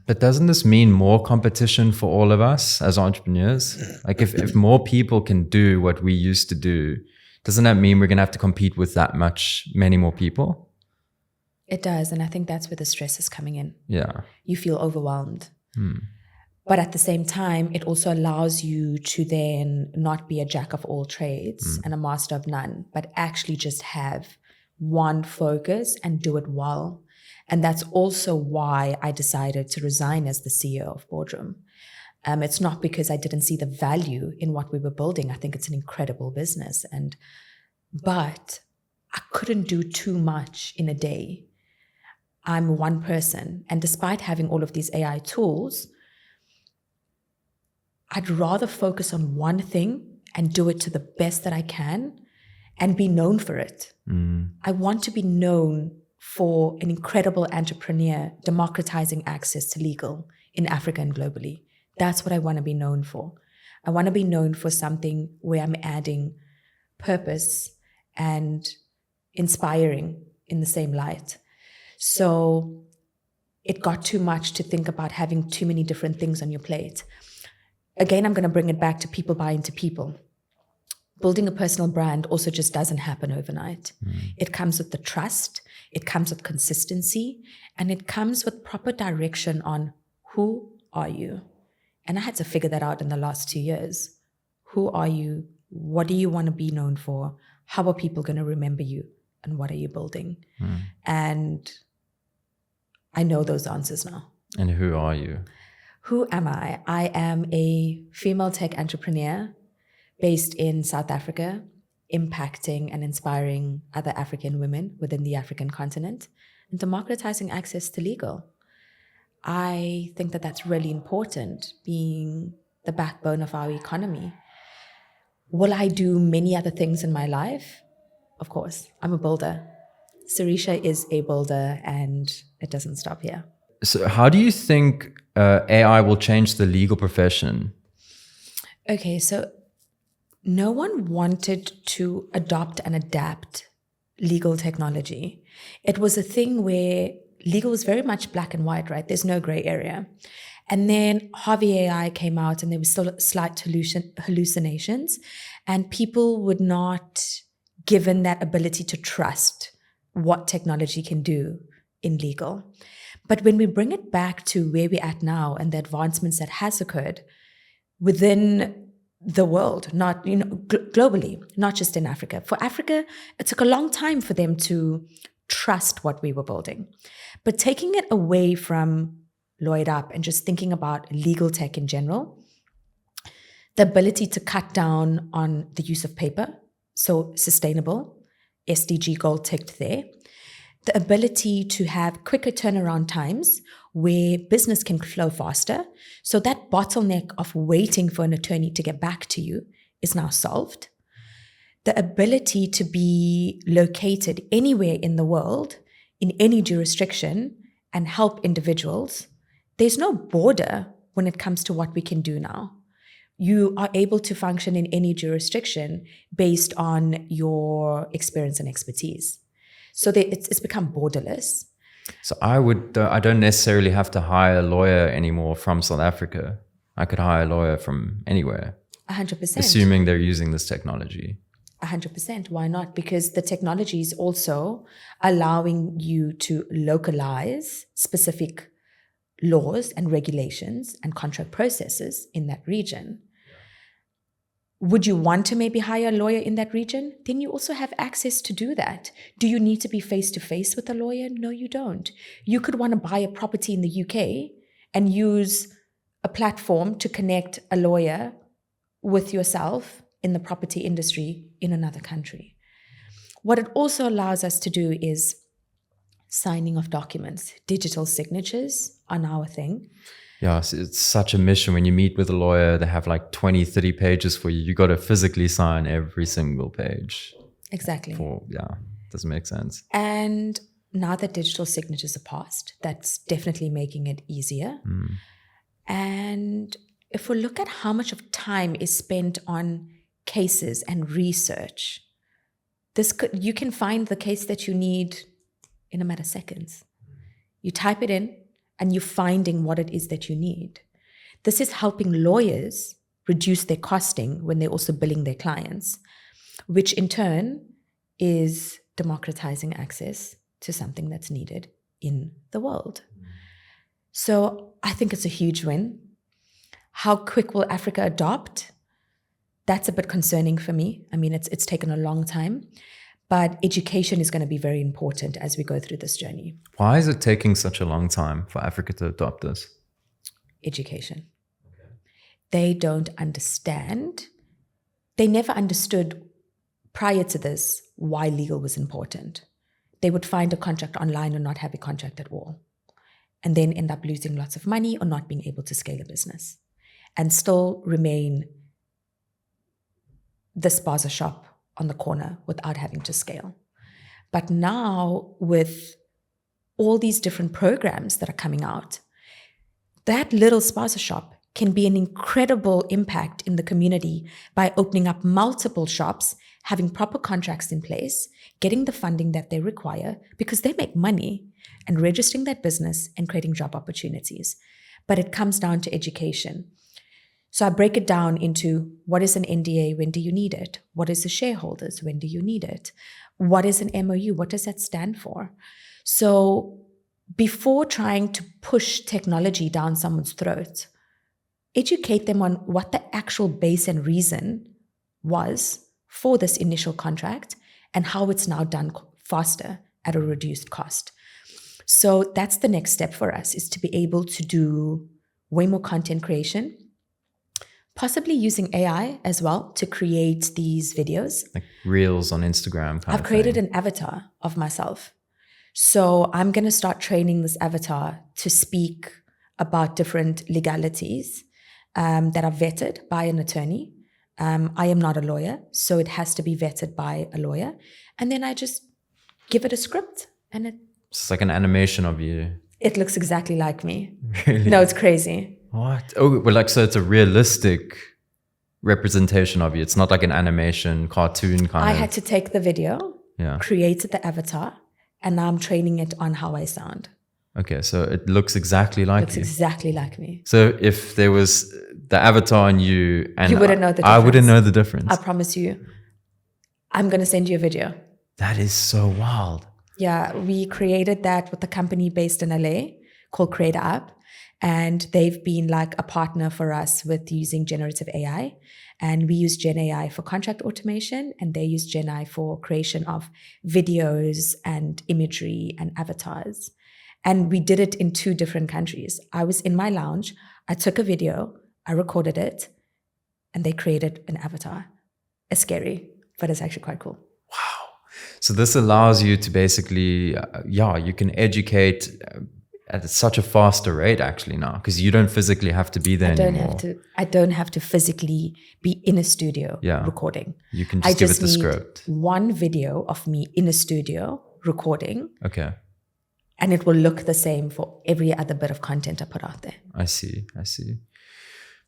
But doesn't this mean more competition for all of us as entrepreneurs? Like if more people can do what we used to do, doesn't that mean we're going to have to compete with many more people? It does. And I think that's where the stress is coming in. Yeah. You feel overwhelmed. But at the same time, it also allows you to then not be a jack of all trades and a master of none, but actually just have one focus and do it well. And that's also why I decided to resign as the CEO of Boardroom. It's not because I didn't see the value in what we were building. I think it's an incredible business. But I couldn't do too much in a day. I'm one person. And despite having all of these AI tools, I'd rather focus on one thing and do it to the best that I can and be known for it. I want to be known for an incredible entrepreneur democratizing access to legal in Africa and globally. That's what I want to be known for. I want to be known for something where I'm adding purpose and inspiring in the same light. So it got too much to think about having too many different things on your plate. Again, I'm going to bring it back to people buying to people. Building a personal brand also just doesn't happen overnight. It comes with the trust, it comes with consistency, and it comes with proper direction on who are you. And I had to figure that out in the last 2 years. Who are you? What do you want to be known for? How are people going to remember you? And what are you building? And I know those answers now. And who are you? Who am I? I am a female tech entrepreneur based in South Africa, impacting and inspiring other African women within the African continent and democratizing access to legal. I think that that's really important, being the backbone of our economy. Will I do many other things in my life? Of course, I'm a builder. Serisha is a builder, and it doesn't stop here. So how do you think AI will change the legal profession? Okay, so no one wanted to adopt and adapt legal technology. It was a thing where legal was very much black and white, right? There's no gray area. And then Harvey AI came out and there was still slight hallucinations, and people were not given that ability to trust what technology can do in legal. But when we bring it back to where we're at now and the advancements that has occurred within the world, not globally, not just in Africa. For Africa, it took a long time for them to trust what we were building. But taking it away from Lloyd Up and just thinking about legal tech in general, the ability to cut down on the use of paper, so sustainable, SDG goal ticked there. The ability to have quicker turnaround times where business can flow faster. So that bottleneck of waiting for an attorney to get back to you is now solved. The ability to be located anywhere in the world, in any jurisdiction, and help individuals. There's no border when it comes to what we can do now. You are able to function in any jurisdiction based on your experience and expertise. So it's become borderless. So I don't necessarily have to hire a lawyer anymore from South Africa. I could hire a lawyer from anywhere. 100%. Assuming they're using this technology. 100%. Why not? Because the technology is also allowing you to localize specific laws and regulations and contract processes in that region. Would you want to maybe hire a lawyer in that region? Then you also have access to do that. Do you need to be face-to-face with a lawyer? No, you don't. You could want to buy a property in the UK and use a platform to connect a lawyer with yourself in the property industry in another country. What it also allows us to do is signing of documents. Digital signatures are now a thing. Yeah, it's such a mission. When you meet with a lawyer, they have like 20, 30 pages for you. You got to physically sign every single page. Exactly. Doesn't make sense. And now that digital signatures are passed, that's definitely making it easier. And if we look at how much of time is spent on cases and research, you can find the case that you need in a matter of seconds. You type it in, and you're finding what it is that you need. This is helping lawyers reduce their costing when they're also billing their clients, which in turn is democratizing access to something that's needed in the world. So I think it's a huge win. How quick will Africa adopt? That's a bit concerning for me. I mean, it's taken a long time. But education is going to be very important as we go through this journey. Why is it taking such a long time for Africa to adopt this? Education. Okay. They don't understand. They never understood prior to this why legal was important. They would find a contract online or not have a contract at all, and then end up losing lots of money or not being able to scale a business, and still remain the spaza shop on the corner without having to scale. But now with all these different programs that are coming out, that little spaza shop can be an incredible impact in the community by opening up multiple shops, having proper contracts in place, getting the funding that they require because they make money, and registering that business and creating job opportunities. But it comes down to education. So I break it down into what is an NDA, when do you need it? What is the shareholders, when do you need it? What is an MOU, what does that stand for? So before trying to push technology down someone's throat, educate them on what the actual base and reason was for this initial contract and how it's now done faster at a reduced cost. So that's the next step for us, is to be able to do way more content creation, possibly using AI as well to create these videos. Like reels on Instagram. I've created an avatar of myself. So I'm going to start training this avatar to speak about different legalities that are vetted by an attorney. I am not a lawyer, so it has to be vetted by a lawyer. And then I just give it a script and it's like an animation of you. It looks exactly like me. Really? No, it's crazy. What? Oh, well, like, so it's a realistic representation of you. It's not like an animation, cartoon kind of. I had to take the video, created the avatar, and now I'm training it on how I sound. Okay, so it looks exactly like you. It looks exactly like me. So if there was the avatar on you and you wouldn't know the difference. I wouldn't know the difference. I promise you. I'm going to send you a video. That is so wild. Yeah, we created that with a company based in LA called Creator Up. And they've been like a partner for us with using generative AI. And we use Gen AI for contract automation, and they use Gen AI for creation of videos and imagery and avatars. And we did it in 2 different countries. I was in my lounge, I took a video, I recorded it, and they created an avatar. It's scary, but it's actually quite cool. Wow. So this allows you to basically, you can educate at such a faster rate actually now, because you don't physically have to be there anymore. I don't have to physically be in a studio recording. You can just give it the script. One video of me in a studio recording. Okay. And it will look the same for every other bit of content I put out there. I see.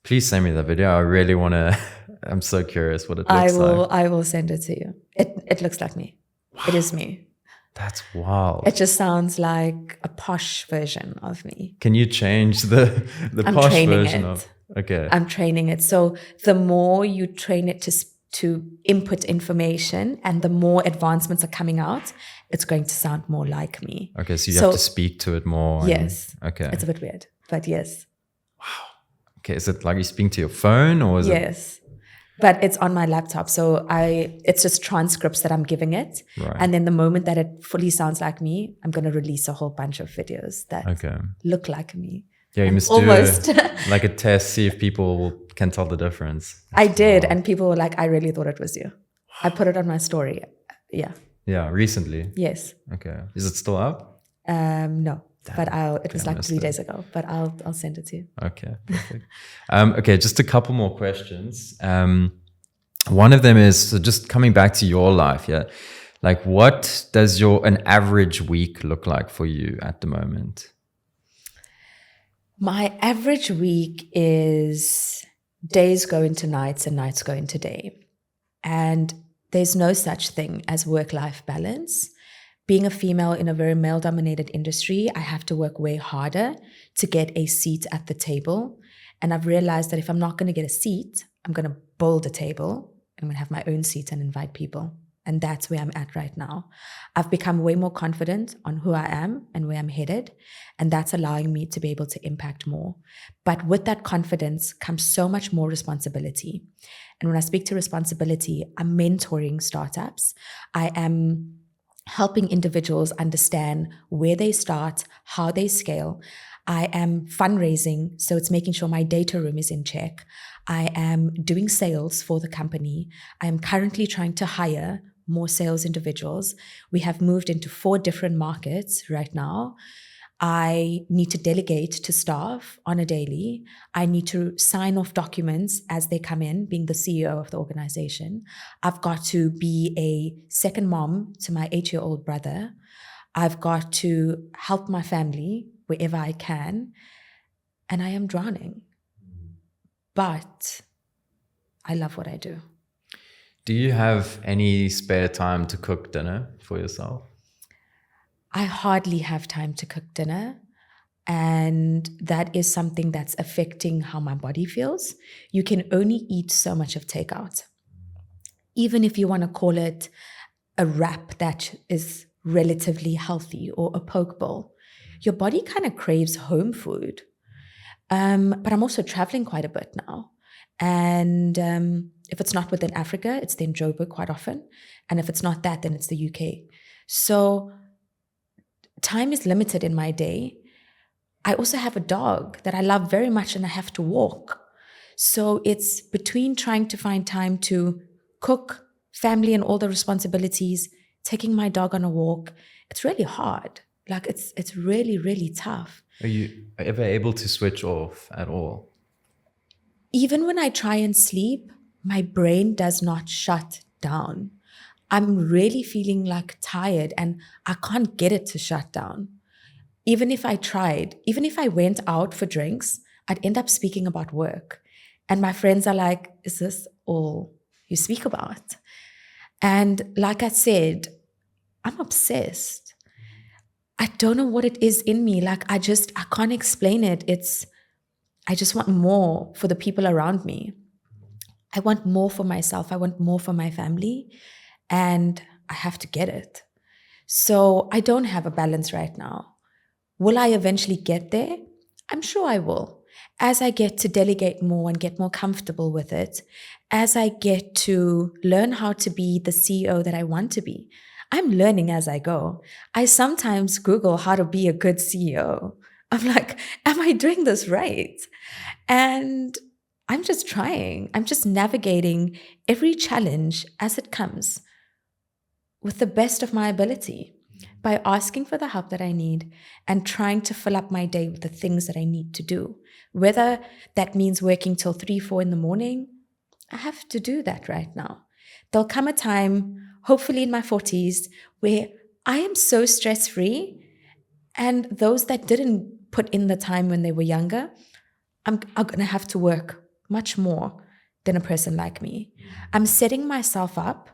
Please send me that video. I really want to, I'm so curious what it looks like. I will send it to you. It looks like me. Wow. It is me. That's wild. It just sounds like a posh version of me. Can you change the posh version of? Okay. I'm training it. So the more you train it to to input information, and the more advancements are coming out, it's going to sound more like me. Okay, so you have to speak to it more. Yes. Okay. It's a bit weird, but yes. Okay, is it like you speaking to your phone or is it? Yes. But it's on my laptop. So it's just transcripts that I'm giving it. Right. And then the moment that it fully sounds like me, I'm going to release a whole bunch of videos that look like me. Yeah, you must almost do like a test, see if people can tell the difference. I did. And people were like, I really thought it was you. I put it on my story. Yeah. Yeah, recently. Yes. Okay. Is it still up? No. But it was like 3 days ago, but I'll send it to you. Okay, perfect. Okay, just a couple more questions. One of them is, so just coming back to your life, yeah. Like, what does an average week look like for you at the moment? My average week is days go into nights and nights go into day. And there's no such thing as work-life balance. Being a female in a very male-dominated industry, I have to work way harder to get a seat at the table. And I've realized that if I'm not going to get a seat, I'm going to build a table. I'm going to have my own seat and invite people. And that's where I'm at right now. I've become way more confident on who I am and where I'm headed. And that's allowing me to be able to impact more. But with that confidence comes so much more responsibility. And when I speak to responsibility, I'm mentoring startups. I am helping individuals understand where they start, how they scale. I am fundraising, so it's making sure my data room is in check. I am doing sales for the company. I am currently trying to hire more sales individuals. We have moved into 4 different markets right now. I need to delegate to staff on a daily. I need to sign off documents as they come in, being the CEO of the organization. I've got to be a second mom to my 8-year-old brother. I've got to help my family wherever I can. And I am drowning. But I love what I do. Do you have any spare time to cook dinner for yourself? I hardly have time to cook dinner, and that is something that's affecting how my body feels. You can only eat so much of takeout. Even if you want to call it a wrap that is relatively healthy or a poke bowl, your body kind of craves home food. But I'm also traveling quite a bit now. And if it's not within Africa, it's then Joburg quite often. And if it's not that, then it's the UK. So time is limited in my day. I also have a dog that I love very much and I have to walk. So it's between trying to find time to cook, family and all the responsibilities, taking my dog on a walk. It's really hard. Like it's really, really tough. Are you ever able to switch off at all? Even when I try and sleep, my brain does not shut down. I'm really feeling like tired and I can't get it to shut down. Even if I tried, even if I went out for drinks, I'd end up speaking about work. And my friends are like, is this all you speak about? And like I said, I'm obsessed. I don't know what it is in me. Like I can't explain it. I just want more for the people around me. I want more for myself. I want more for my family. And I have to get it. So I don't have a balance right now. Will I eventually get there? I'm sure I will. As I get to delegate more and get more comfortable with it, as I get to learn how to be the CEO that I want to be, I'm learning as I go. I sometimes Google how to be a good CEO. I'm like, am I doing this right? And I'm just trying. I'm just navigating every challenge as it comes with the best of my ability by asking for the help that I need and trying to fill up my day with the things that I need to do. Whether that means working till 3, 4 in the morning, I have to do that right now. There'll come a time, hopefully in my 40s, where I am so stress-free, and those that didn't put in the time when they were younger are going to have to work much more than a person like me. I'm setting myself up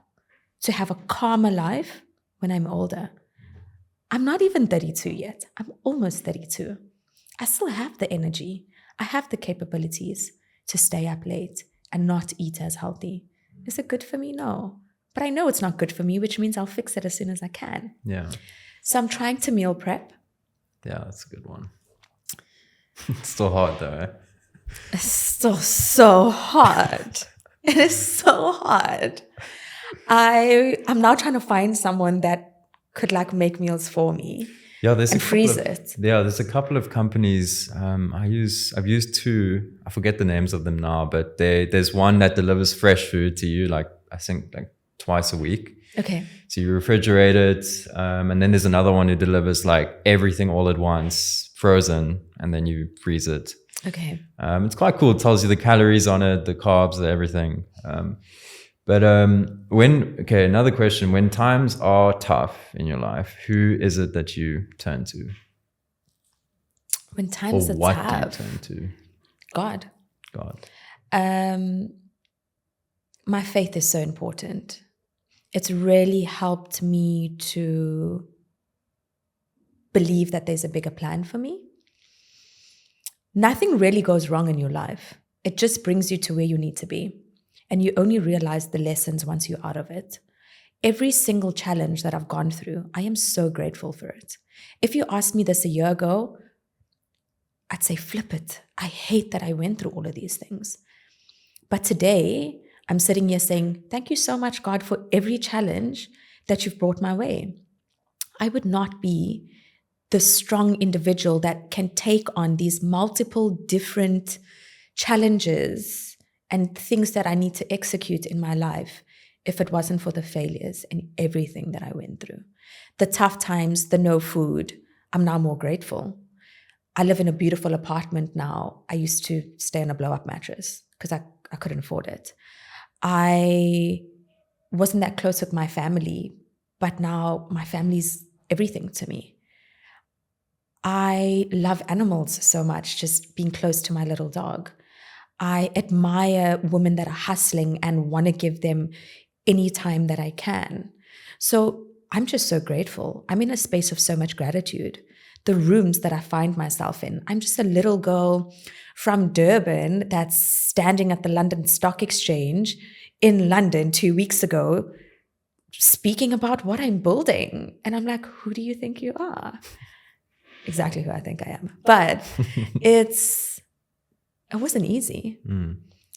to have a calmer life when I'm older. I'm not even 32 yet. I'm almost 32. I still have the energy. I have the capabilities to stay up late and not eat as healthy. Is it good for me? No. But I know it's not good for me, which means I'll fix it as soon as I can. Yeah. So I'm trying to meal prep. Yeah, that's a good one. It's still hard though, eh? It's still so hard. It is so hard. I'm now trying to find someone that could like make meals for me. Yeah, there's and freeze it. Yeah, there's a couple of companies. I've used two. I forget the names of them now, but there's one that delivers fresh food to you, like I think like twice a week. Okay. So you refrigerate it, and then there's another one who delivers like everything all at once, frozen, and then you freeze it. Okay. It's quite cool. It tells you the calories on it, the carbs, everything. Another question, when times are tough in your life, who is it that you turn to? When times are what tough. do you turn to? God. God. My faith is so important. It's really helped me to believe that there's a bigger plan for me. Nothing really goes wrong in your life. It just brings you to where you need to be. And you only realize the lessons once you're out of it. Every single challenge that I've gone through, I am so grateful for it. If you asked me this a year ago, I'd say flip it. I hate that I went through all of these things. But today, I'm sitting here saying, thank you so much, God, for every challenge that you've brought my way. I would not be the strong individual that can take on these multiple different challenges and things that I need to execute in my life if it wasn't for the failures and everything that I went through. The tough times, the no food, I'm now more grateful. I live in a beautiful apartment now. I used to stay on a blow-up mattress because I couldn't afford it. I wasn't that close with my family, but now my family's everything to me. I love animals so much, just being close to my little dog. I admire women that are hustling and want to give them any time that I can. So I'm just so grateful. I'm in a space of so much gratitude. The rooms that I find myself in, I'm just a little girl from Durban that's standing at the London Stock Exchange in London 2 weeks ago, speaking about what I'm building. And I'm like, who do you think you are? Exactly who I think I am. But it wasn't easy.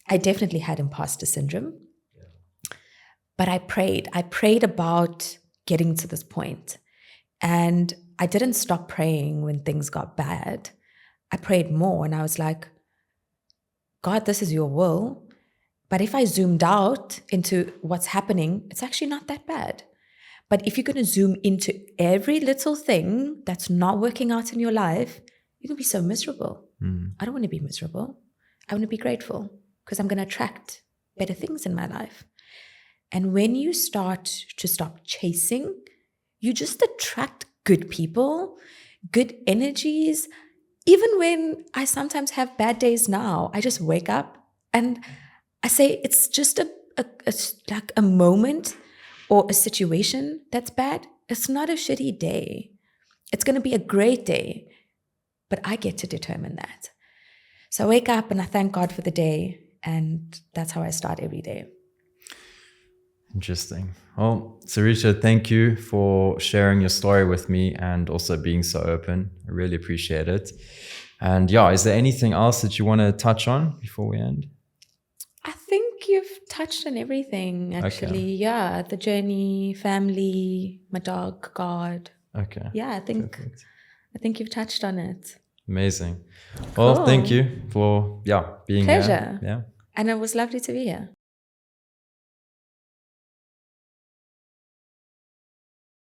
I definitely had imposter syndrome. But I prayed about getting to this point. And I didn't stop praying when things got bad. I prayed more and I was like, God, this is your will. But if I zoomed out into what's happening, it's actually not that bad. But if you're going to zoom into every little thing that's not working out in your life, you're going to be so miserable. I don't want to be miserable. I want to be grateful because I'm going to attract better things in my life. And when you start to stop chasing, you just attract good people, good energies. Even when I sometimes have bad days now, I just wake up and I say it's just a moment or a situation that's bad. It's not a shitty day. It's going to be a great day, but I get to determine that. So I wake up and I thank God for the day, and that's how I start every day. Interesting. Well, Serisha, thank you for sharing your story with me and also being so open. I really appreciate it. And yeah, is there anything else that you want to touch on before we end? I think you've touched on everything, actually. Okay. Yeah, the journey, family, my dog, God. Okay. Yeah, I think you've touched on it. Amazing. Well, Thank you for being Pleasure. here. Yeah. And it was lovely to be here.